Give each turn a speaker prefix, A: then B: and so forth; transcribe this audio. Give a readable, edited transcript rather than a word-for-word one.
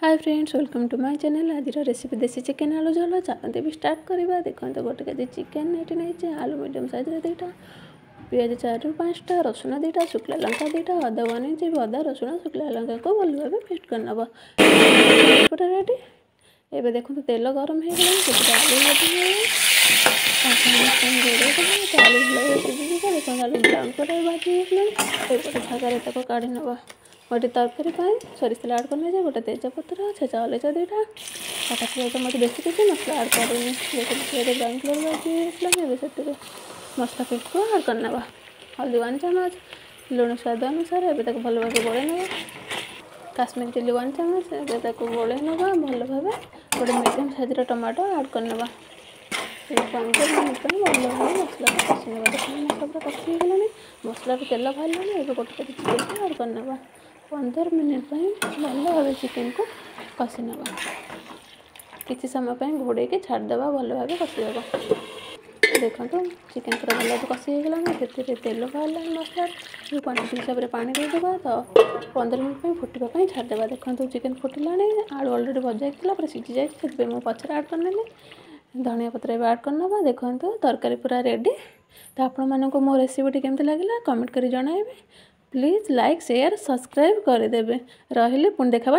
A: Hi friends, welcome to my channel. आज recipe desi chicken आलू झोल चलते भी स्टार्ट करवा। देखते गोटे केजी चिकेन ये नहीं आलू मीडियम साइज दुईटा, पिज 4 ରୁ 5टा, रसुण 2टा, शुक्ला लंका 2टा, अदा 1 इंच, अदा रसुण शुक्ला लंका को भल भाव पेस्ट करनब। रेडी एवं देखो तेल गरम हो गला, आलू आलू भल सिझी देखो आलू ब्राउन कलर भाजी गोटे भाग काढ़ी नवा। गोटे तरकारी सरिष तेल आड करने गोटे तेजपत्र, छेचा अलैच 2टा, काटा पिज मत बेसी किसी मसला आड कर ब्राउन कलर भाजी से मसला पेस्ट को आड करना। हल्दी 1 चम्मच, लुण स्वाद अनुसार एवं भल भाव गोले ना। काश्मीर चिली 1 चम्मच एवं गोले ना भल भाव। गोटे मीडियम साइज टमाटो आड करना। 15 मिनट भल भाव मसला कषि ना। देखिए मसला पूरा कषि हो गलानी, मसला तेल बाहर गोटे चिकेन आड करना। 15 मिनट भल भाव चिकेन को कषि ना। किसी समय घोड़े के छाड़दे भल भाव कषिदेव। देखो चिकेन पूरा भल भाव कषि हो गलानी, तेल बाहर मसला क्वांटिटी हिसाब से पानी देदेबा। तो 15 मिनट फुटवाई छाड़देवा। देखो चिकेन फुटिलानी, आलू अलरेडी भजा पूरा सिझी जाए, मुझे पचर आड करने। धनिया पत्र आड करना। देखो तरकारी पूरा रेडी। तो आपण मानक मो रेसिपी केमती लगे कमेंट कर जणाइबे। प्लीज लाइक शेयर सब्सक्राइब करदेवे। रहिले पुणी देखा।